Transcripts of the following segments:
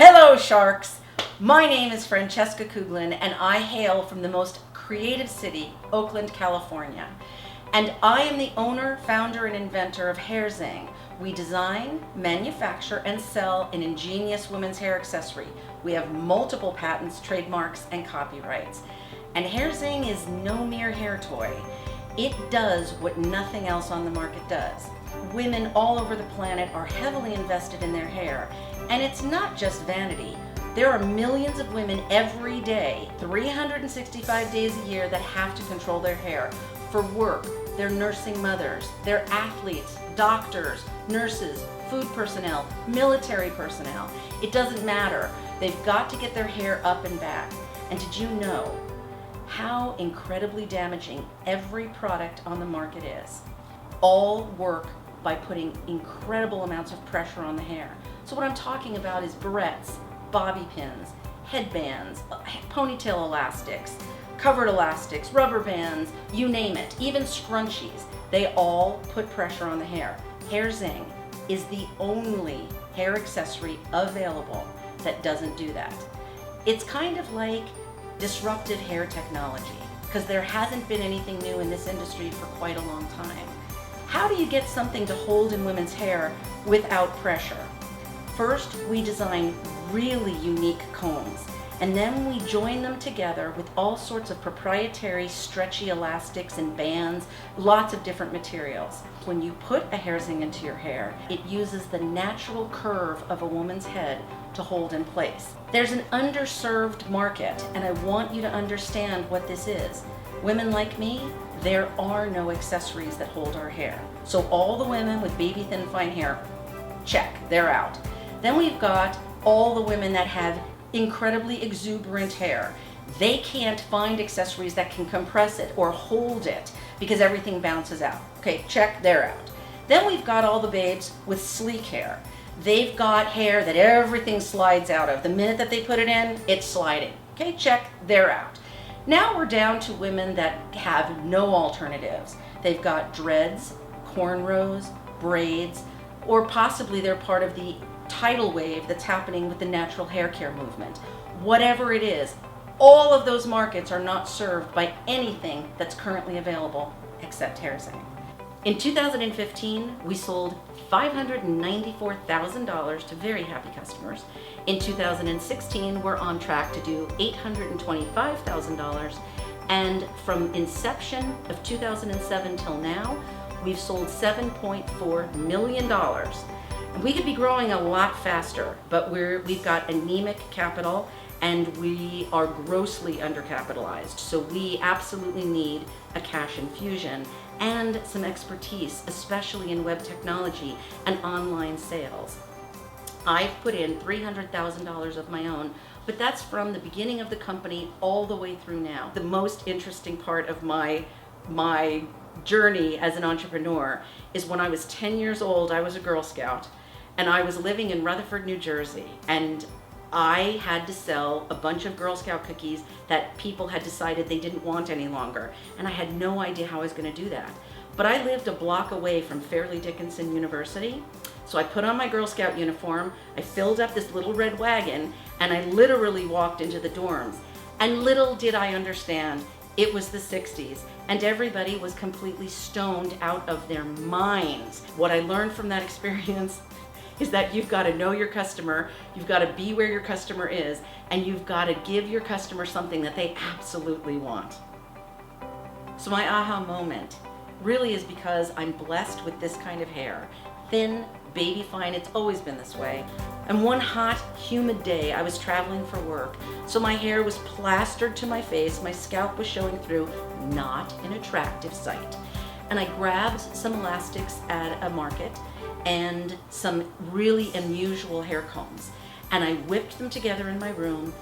Hello sharks! My name is Francesca Kuglin and I hail from the most creative city, Oakland, California. And I am the owner, founder, and inventor of HairZing. We design, manufacture, and sell an ingenious women's hair accessory. We have multiple patents, trademarks, and copyrights. And HairZing is no mere hair toy. It does what nothing else on the market does. Women all over the planet are heavily invested in their hair. And it's not just vanity. There are millions of women every day, 365 days a year, that have to control their hair for work. They're nursing mothers, they're athletes, doctors, nurses, food personnel, military personnel. It doesn't matter. They've got to get their hair up and back. And did you know how incredibly damaging every product on the market is? All work by putting incredible amounts of pressure on the hair. So what I'm talking about is barrettes, bobby pins, headbands, ponytail elastics, covered elastics, rubber bands, you name it, even scrunchies. They all put pressure on the hair. HairZing is the only hair accessory available that doesn't do that. It's kind of like disruptive hair technology, because there hasn't been anything new in this industry for quite a long time. How do you get something to hold in women's hair without pressure? First, we design really unique combs, and then we join them together with all sorts of proprietary stretchy elastics and bands, lots of different materials. When you put a HairZing into your hair, it uses the natural curve of a woman's head to hold in place. There's an underserved market, and I want you to understand what this is. Women like me, there are no accessories that hold our hair. So all the women with baby thin fine hair, check, they're out. Then we've got all the women that have incredibly exuberant hair. They can't find accessories that can compress it or hold it because everything bounces out. Okay, check, they're out. Then we've got all the babes with sleek hair. They've got hair that everything slides out of. The minute that they put it in, it's sliding. Okay, check, they're out. Now we're down to women that have no alternatives. They've got dreads, cornrows, braids, or possibly they're part of the tidal wave that's happening with the natural hair care movement. Whatever it is, all of those markets are not served by anything that's currently available except HairZing. In 2015, we sold $594,000 to very happy customers. In 2016, we're on track to do $825,000. And from inception of 2007 till now, we've sold $7.4 million. And we could be growing a lot faster, but we've got anemic capital and we are grossly undercapitalized. So we absolutely need a cash infusion and some expertise, especially in web technology and online sales. I've put in $300,000 of my own, but that's from the beginning of the company all the way through now. The most interesting part of my journey as an entrepreneur is when I was 10 years old, I was a Girl Scout, and I was living in Rutherford, New Jersey, and I had to sell a bunch of Girl Scout cookies that people had decided they didn't want any longer, and I had no idea how I was going to do that. But I lived a block away from Fairleigh Dickinson University, so I put on my Girl Scout uniform, I filled up this little red wagon, and I literally walked into the dorms. And little did I understand, it was the 60s, and everybody was completely stoned out of their minds. What I learned from that experience is that you've got to know your customer, you've got to be where your customer is, and you've got to give your customer something that they absolutely want. So my aha moment really is because I'm blessed with this kind of hair. Thin, baby fine, it's always been this way. And one hot, humid day, I was traveling for work, so my hair was plastered to my face, my scalp was showing through, not an attractive sight. And I grabbed some elastics at a market and some really unusual hair combs. And I whipped them together in my room,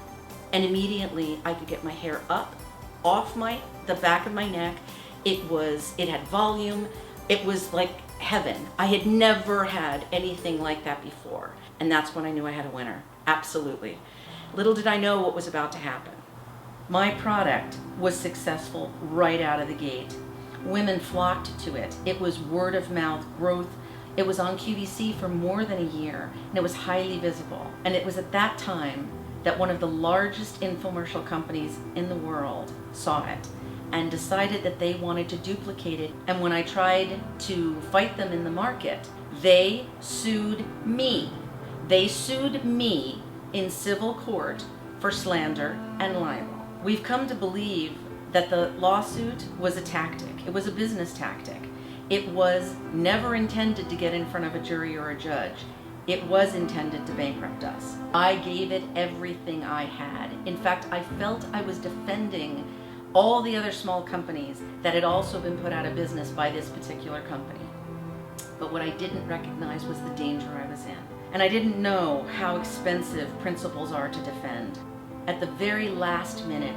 and immediately I could get my hair up, off the back of my neck. It had volume. It was like heaven. I had never had anything like that before. And that's when I knew I had a winner. Absolutely. Little did I know what was about to happen. My product was successful right out of the gate. Women flocked to it. It was word of mouth growth It was on QVC for more than a year, and it was highly visible. And it was at that time that one of the largest infomercial companies in the world saw it and decided that they wanted to duplicate it. And when I tried to fight them in the market, they sued me. They sued me in civil court for slander and libel. We've come to believe that the lawsuit was a tactic. It was a business tactic. It was never intended to get in front of a jury or a judge. It was intended to bankrupt us. I gave it everything I had. In fact, I felt I was defending all the other small companies that had also been put out of business by this particular company. But what I didn't recognize was the danger I was in. And I didn't know how expensive principles are to defend. At the very last minute,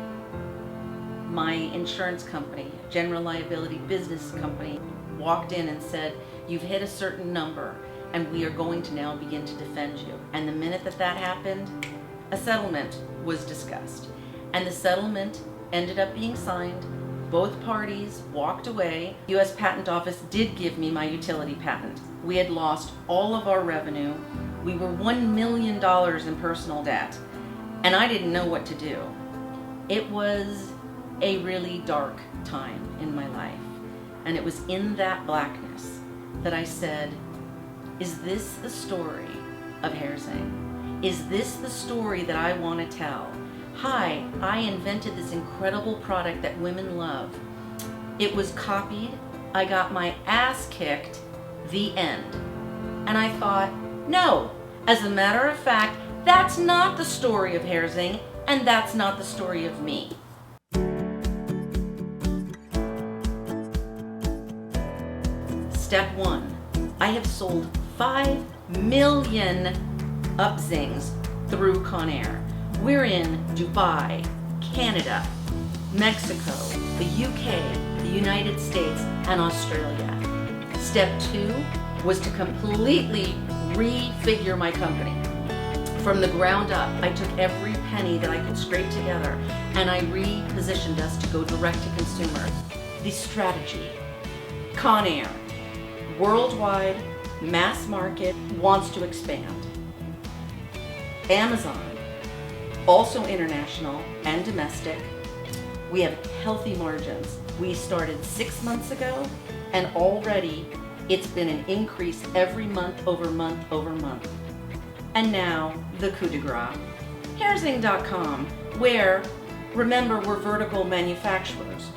my insurance company, general liability business company, walked in and said, "You've hit a certain number and we are going to now begin to defend you." And the minute that that happened, a settlement was discussed. And the settlement ended up being signed. Both parties walked away. U.S. Patent Office did give me my utility patent. We had lost all of our revenue. We were $1 million in personal debt, and I didn't know what to do. It was a really dark time in my life, and it was in that blackness that I said, is this the story of HairZing? Is this the story that I want to tell? Hi, I invented this incredible product that women love. It was copied. I got my ass kicked. The end. And I thought, no, as a matter of fact, that's not the story of HairZing, and that's not the story of me. Step one, I have sold 5 million UpZings through Conair. We're in Dubai, Canada, Mexico, the UK, the United States, and Australia. Step two was to completely refigure my company. From the ground up, I took every penny that I could scrape together and I repositioned us to go direct to consumer. The strategy, Conair, worldwide, mass market, wants to expand. Amazon, also international and domestic. We have healthy margins. We started 6 months ago, and already it's been an increase every month over month over month. And now, the coup de grace. HairZing.com, where, remember, we're vertical manufacturers.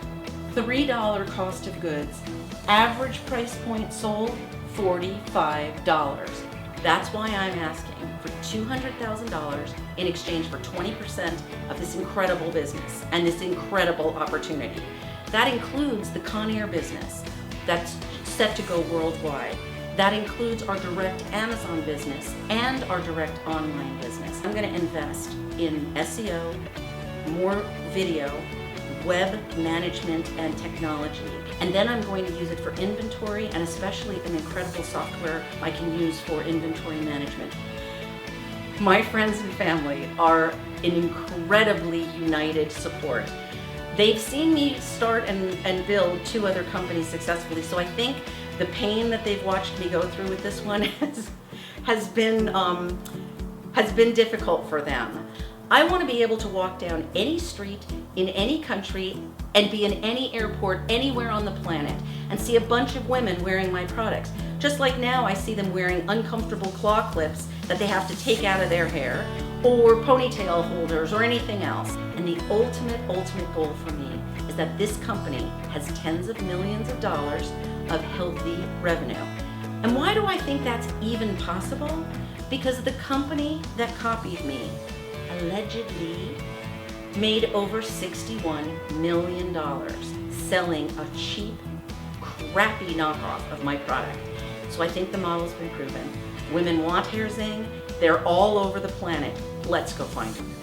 $3 cost of goods, average price point sold, $45. That's why I'm asking for $200,000 in exchange for 20% of this incredible business and this incredible opportunity. That includes the Conair business that's set to go worldwide. That includes our direct Amazon business and our direct online business. I'm going to invest in SEO, more video, web management and technology. And then I'm going to use it for inventory and especially an incredible software I can use for inventory management. My friends and family are an incredibly united support. They've seen me start and build 2 other companies successfully, so I think the pain that they've watched me go through with this one has been difficult for them. I want to be able to walk down any street in any country and be in any airport anywhere on the planet and see a bunch of women wearing my products. Just like now I see them wearing uncomfortable claw clips that they have to take out of their hair, or ponytail holders or anything else. And the ultimate goal for me is that this company has tens of millions of dollars of healthy revenue. And why do I think that's even possible? Because the company that copied me allegedly made over $61 million selling a cheap, crappy knockoff of my product. So I think the model's been proven. Women want HairZing. They're all over the planet. Let's go find them.